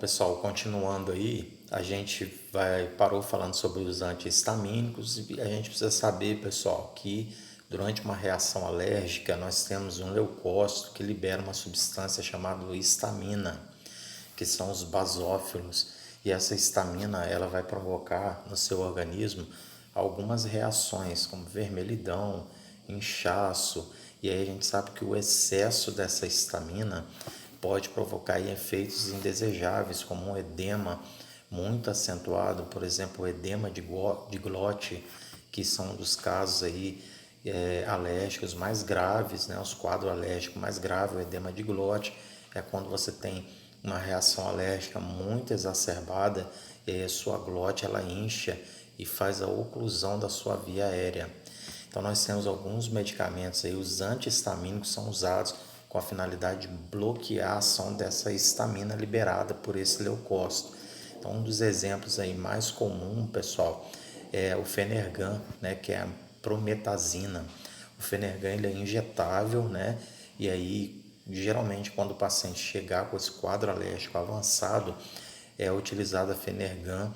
Pessoal, continuando aí, a gente parou falando sobre os antihistamínicos e a gente precisa saber, pessoal, que durante uma reação alérgica nós temos um leucócito que libera uma substância chamada histamina, que são os basófilos, e essa histamina ela vai provocar no seu organismo algumas reações, como vermelhidão, inchaço, e aí a gente sabe que o excesso dessa histamina pode provocar aí efeitos indesejáveis, como um edema muito acentuado, por exemplo, o edema de glote, que são um dos casos aí alérgicos mais graves, né? Os quadros alérgicos mais graves, o edema de glote, é quando você tem uma reação alérgica muito exacerbada e aí a sua glote ela incha e faz a oclusão da sua via aérea. Então nós temos alguns medicamentos aí, os antihistamínicos são usados com a finalidade de bloquear a ação dessa histamina liberada por esse leucócito. Então um dos exemplos aí mais comum, pessoal, é o Fenergan, né, que é a prometazina. O Fenergan ele é injetável, né? E aí geralmente quando o paciente chegar com esse quadro alérgico avançado, é utilizada a Fenergan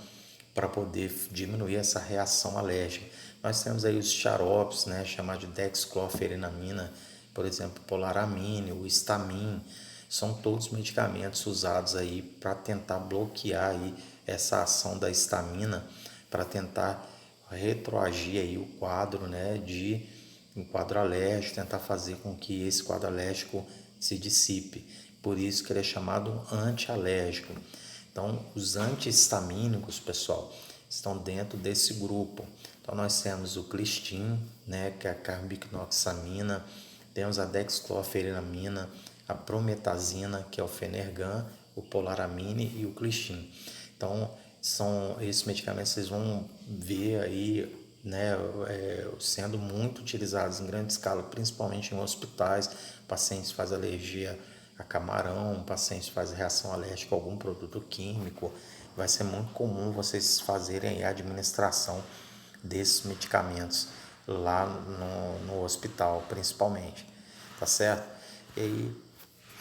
para poder diminuir essa reação alérgica. Nós temos aí os xaropes, né, chamado de dexclofenaramina, por exemplo, polaramine, o Stamin, são todos medicamentos usados aí para tentar bloquear aí essa ação da histamina, para tentar retroagir aí o quadro, né, de um quadro alérgico, tentar fazer com que esse quadro alérgico se dissipe. Por isso que ele é chamado antialérgico. Então, os antihistamínicos, pessoal, estão dentro desse grupo. Então, nós temos o Clistin, né, que é a carbinoxamina, temos a dexclofenaramina, a prometazina, que é o Fenergan, o polaramine e o Clistin. Então, são esses medicamentos, vocês vão ver aí, né, sendo muito utilizados em grande escala, principalmente em hospitais. Pacientes fazem alergia a camarão, pacientes fazem reação alérgica a algum produto químico. Vai ser muito comum vocês fazerem a administração desses medicamentos lá no hospital, principalmente, tá certo? E aí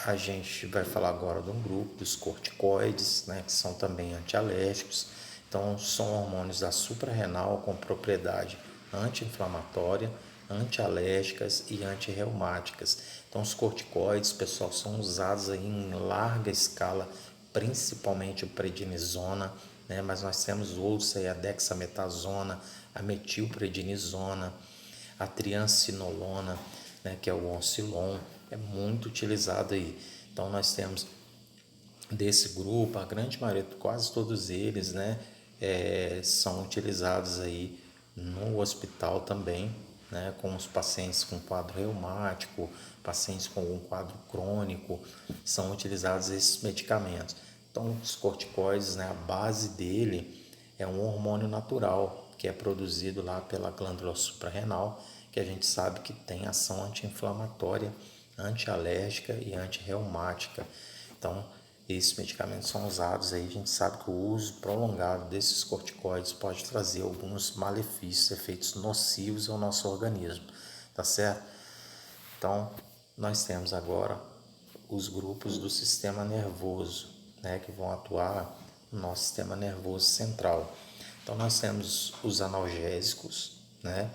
a gente vai falar agora de um grupo dos corticoides, né, que são também antialérgicos. Então, são hormônios da suprarrenal com propriedade anti-inflamatória, antialérgicas e antirreumáticas. Então, os corticoides, pessoal, são usados aí em larga escala, principalmente o prednisona, né? Mas nós temos outros aí, a dexametasona, a metilprednisona, a triancinolona, né, que é o Oncilon, é muito utilizado aí. Então nós temos desse grupo, a grande maioria, quase todos eles, né, são utilizados aí no hospital também, né, com os pacientes com quadro reumático, pacientes com algum quadro crônico, são utilizados esses medicamentos. Então, os corticoides, né, a base dele é um hormônio natural que é produzido lá pela glândula suprarrenal, que a gente sabe que tem ação anti-inflamatória, antialérgica e antirreumática. Então, esses medicamentos são usados aí, a gente sabe que o uso prolongado desses corticoides pode trazer alguns malefícios, efeitos nocivos ao nosso organismo, tá certo? Então, nós temos agora os grupos do sistema nervoso, né, que vão atuar no nosso sistema nervoso central. Então, nós temos os analgésicos, né,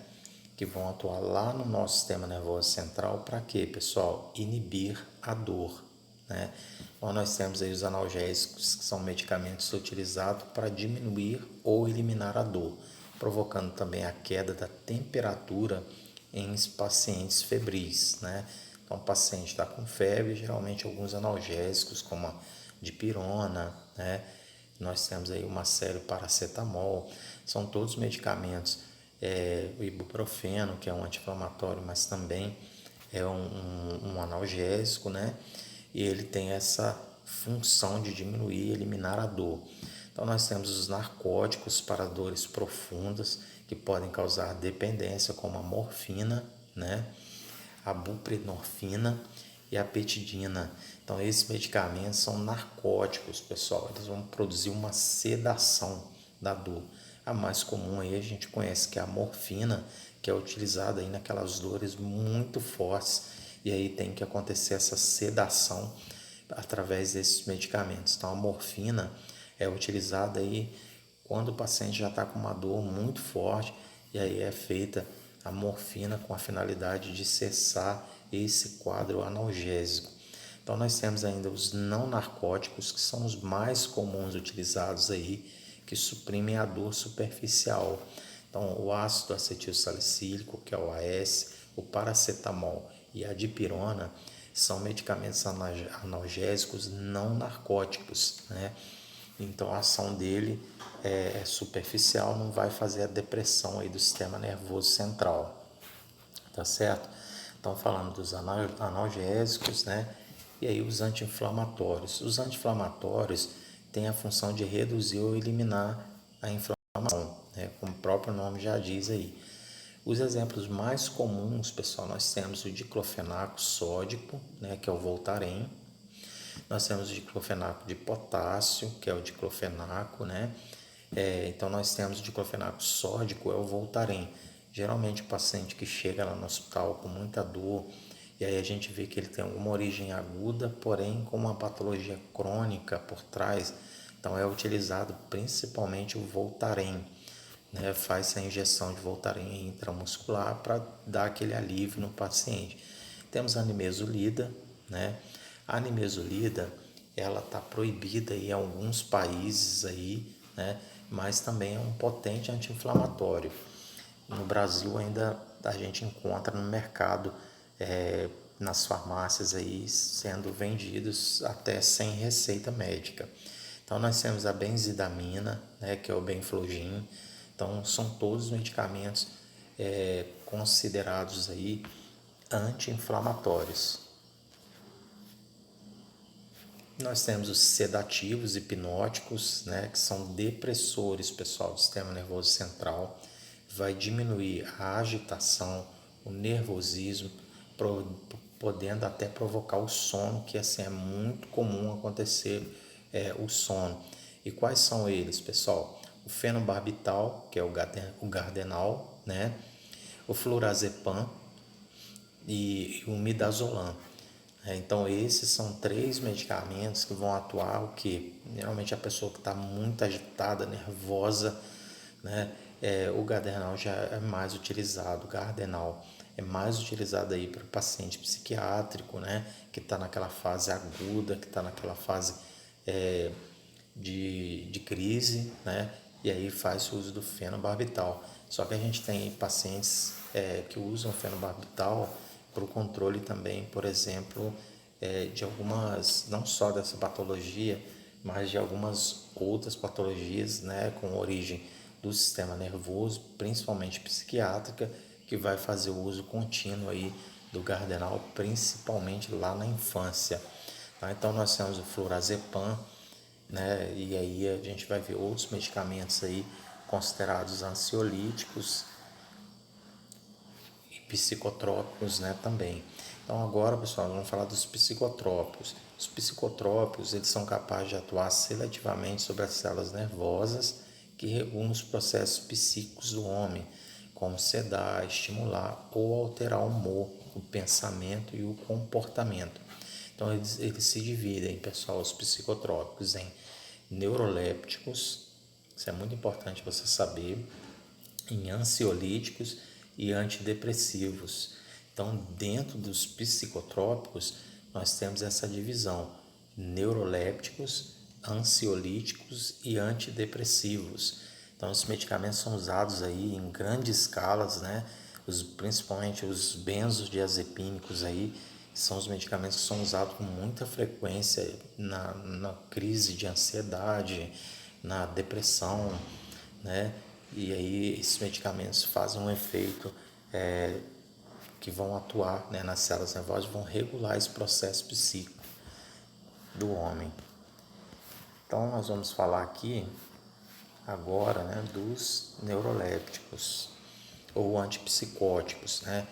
que vão atuar lá no nosso sistema nervoso central para quê, pessoal? Inibir a dor, né? Então, nós temos aí os analgésicos, que são medicamentos utilizados para diminuir ou eliminar a dor, provocando também a queda da temperatura em pacientes febris, né? Então, o paciente está com febre, geralmente alguns analgésicos, como a dipirona, né? Nós temos aí uma série paracetamol, são todos medicamentos, o ibuprofeno, que é um anti-inflamatório, mas também é um analgésico, né? E ele tem essa função de diminuir e eliminar a dor. Então, nós temos os narcóticos para dores profundas, que podem causar dependência, como a morfina, né? A buprenorfina e a petidina. Então, esses medicamentos são narcóticos, pessoal. Eles vão produzir uma sedação da dor. A mais comum aí a gente conhece que é a morfina, que é utilizada aí naquelas dores muito fortes. E aí tem que acontecer essa sedação através desses medicamentos. Então, a morfina é utilizada aí quando o paciente já está com uma dor muito forte, e aí é feita a morfina com a finalidade de cessar esse quadro analgésico. Então, nós temos ainda os não narcóticos, que são os mais comuns utilizados aí, que suprimem a dor superficial. Então, o ácido acetil salicílico, que é o AS, o paracetamol e a dipirona são medicamentos analgésicos não narcóticos, né? Então, a ação dele é superficial, não vai fazer a depressão aí do sistema nervoso central, tá certo? Então, falando dos analgésicos, né? E aí os anti-inflamatórios. Os anti-inflamatórios têm a função de reduzir ou eliminar a inflamação, né? Como o próprio nome já diz aí. Os exemplos mais comuns, pessoal, nós temos o diclofenaco sódico, né? Que é o Voltaren. Nós temos o diclofenaco de potássio, que é o diclofenaco, né? Então, nós temos o diclofenaco sódico, é o Voltaren. Geralmente, o paciente que chega lá no hospital com muita dor, e aí a gente vê que ele tem alguma origem aguda, porém com uma patologia crônica por trás, então é utilizado principalmente o Voltaren, né? Faz a injeção de Voltaren intramuscular para dar aquele alívio no paciente. Temos a nimesulida, né? A nimesulida, ela está proibida em alguns países aí, né? Mas também é um potente anti-inflamatório. No Brasil ainda a gente encontra no mercado, nas farmácias aí sendo vendidos até sem receita médica. Então nós temos a benzidamina, né, que é o Benflugin. Então são todos medicamentos considerados aí anti-inflamatórios. Nós temos os sedativos hipnóticos, né, que são depressores, pessoal, do sistema nervoso central. Vai diminuir a agitação, o nervosismo, podendo até provocar o sono, que assim é muito comum acontecer o sono. E quais são eles, pessoal? O fenobarbital, que é o Gardenal, né? O flurazepam e o midazolam. Então, esses são 3 medicamentos que vão atuar o que? Geralmente a pessoa que está muito agitada, nervosa, né? O Gardenal já é mais utilizado, o Gardenal é mais utilizado aí para o paciente psiquiátrico, né? Que está naquela fase aguda, que está naquela fase de crise, né? E aí faz o uso do fenobarbital. Só que a gente tem pacientes que usam fenobarbital para o controle também, por exemplo, de algumas, não só dessa patologia, mas de algumas outras patologias, né, com origem do sistema nervoso, principalmente psiquiátrica, que vai fazer o uso contínuo aí do Gardenal, principalmente lá na infância. Tá? Então nós temos o flurazepam, né, e aí a gente vai ver outros medicamentos aí considerados ansiolíticos e psicotrópicos, né, também. Então agora, pessoal, vamos falar dos psicotrópicos. Os psicotrópicos, eles são capazes de atuar seletivamente sobre as células nervosas que regulam os processos psíquicos do homem, como sedar, estimular ou alterar o humor, o pensamento e o comportamento. Então eles se dividem, pessoal, os psicotrópicos em neurolépticos, isso é muito importante você saber, em ansiolíticos e antidepressivos. Então, dentro dos psicotrópicos, nós temos essa divisão: neurolépticos, ansiolíticos e antidepressivos. Então, esses medicamentos são usados aí em grandes escalas, né? Principalmente os benzodiazepínicos aí, são os medicamentos que são usados com muita frequência na crise de ansiedade, na depressão, né? E aí esses medicamentos fazem um efeito que vão atuar, né, nas células nervosas, vão regular esse processo psíquico do homem. Então nós vamos falar aqui agora, né, dos neurolépticos ou antipsicóticos, né?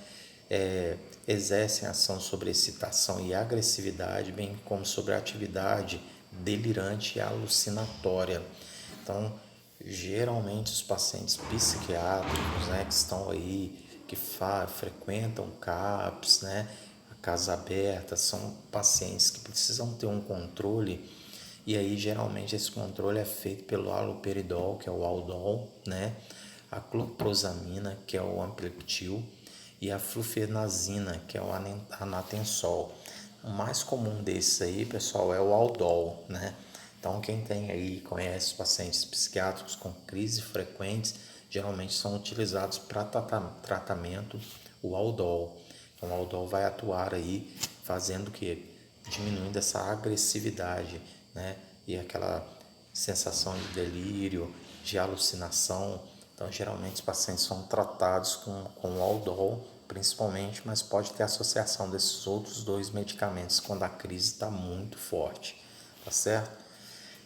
Exercem ação sobre excitação e agressividade, bem como sobre a atividade delirante e alucinatória. Então, geralmente os pacientes psiquiátricos, né, que estão aí, que frequentam CAPS, né, casa aberta, são pacientes que precisam ter um controle, e aí geralmente esse controle é feito pelo haloperidol, que é o Aldol, né? A clofazimina, que é o Ampliptil, e a flufenazina, que é o Anatensol. O mais comum desses aí, pessoal, é o Aldol, né? Então, quem tem aí, conhece pacientes psiquiátricos com crises frequentes, geralmente são utilizados para tratamento o Aldol. Então, o Aldol vai atuar aí, fazendo o quê? Diminuindo essa agressividade, né? E aquela sensação de delírio, de alucinação. Então, geralmente, os pacientes são tratados com o Aldol, principalmente, mas pode ter associação desses outros dois medicamentos quando a crise está muito forte, tá certo?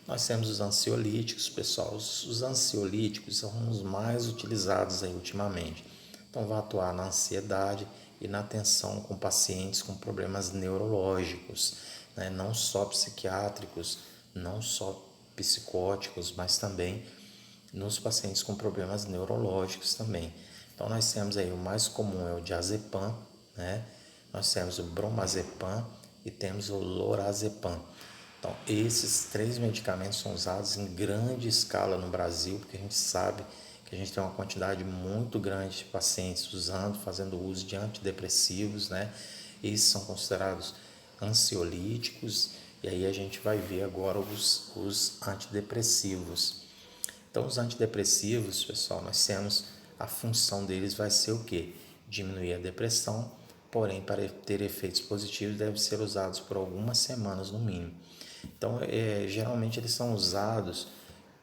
Nós temos os ansiolíticos, pessoal. Os ansiolíticos são os mais utilizados aí ultimamente. Então, vai atuar na ansiedade e na tensão com pacientes com problemas neurológicos, né? Não só psiquiátricos, não só psicóticos, mas também nos pacientes com problemas neurológicos também. Então, nós temos aí o mais comum é o diazepam, né? Nós temos o bromazepam e temos o lorazepam. Então, esses três medicamentos são usados em grande escala no Brasil, porque a gente sabe que a gente tem uma quantidade muito grande de pacientes usando, fazendo uso de antidepressivos, né? Esses são considerados ansiolíticos, e aí a gente vai ver agora os antidepressivos. Então, os antidepressivos, pessoal, nós temos a função deles vai ser o quê? Diminuir a depressão, porém, para ter efeitos positivos, devem ser usados por algumas semanas no mínimo. Então, geralmente eles são usados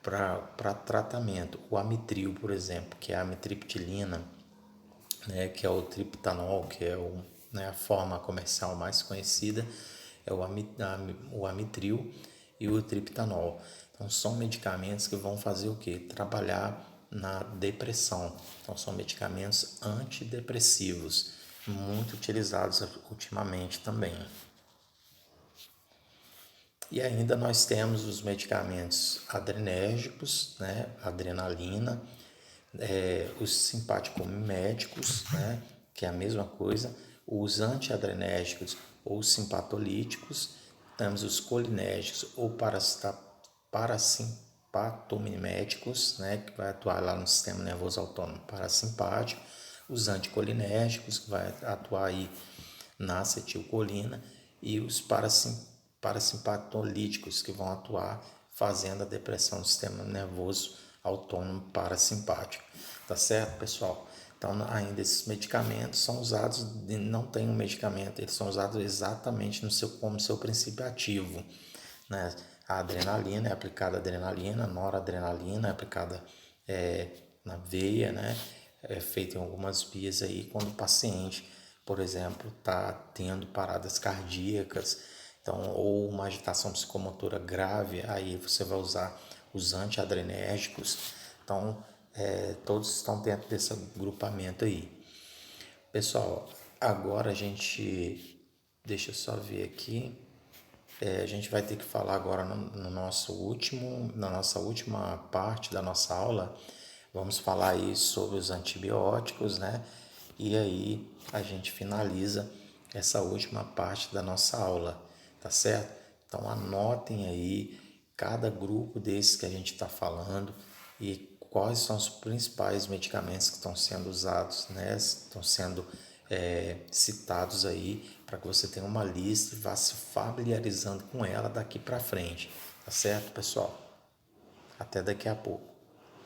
para tratamento. O Amitril, por exemplo, que é a amitriptilina, né, que é o triptanol, que é né, a forma comercial mais conhecida, é o Amitril e o triptanol. Então, são medicamentos que vão fazer o quê? Trabalhar na depressão. Então, são medicamentos antidepressivos, muito utilizados ultimamente também. E ainda nós temos os medicamentos adrenérgicos, né? Adrenalina, os simpaticomiméticos, né? Que é a mesma coisa, os antiadrenérgicos ou simpatolíticos, temos os colinérgicos ou parasimpatomiméticos, né? Que vai atuar lá no sistema nervoso autônomo parasimpático, os anticolinérgicos, que vai atuar aí na acetilcolina, e os parasimpatolíticos, que vão atuar fazendo a depressão do sistema nervoso autônomo parasimpático. Tá certo, pessoal? Então, ainda esses medicamentos são usados, não tem um medicamento, eles são usados exatamente como seu princípio ativo, né? A adrenalina é aplicada adrenalina, a noradrenalina é aplicada na veia, né? É feito em algumas vias aí quando o paciente, por exemplo, está tendo paradas cardíacas, então, ou uma agitação psicomotora grave, aí você vai usar os antiadrenérgicos. Então, todos estão dentro desse agrupamento aí. Pessoal, agora deixa eu só ver aqui, a gente vai ter que falar agora na nossa última parte da nossa aula, vamos falar aí sobre os antibióticos, né? E aí a gente finaliza essa última parte da nossa aula, tá certo? Então anotem aí cada grupo desses que a gente está falando e quais são os principais medicamentos que estão sendo usados, né? Estão sendo citados aí para que você tenha uma lista e vá se familiarizando com ela daqui para frente, tá certo, pessoal? Até daqui a pouco.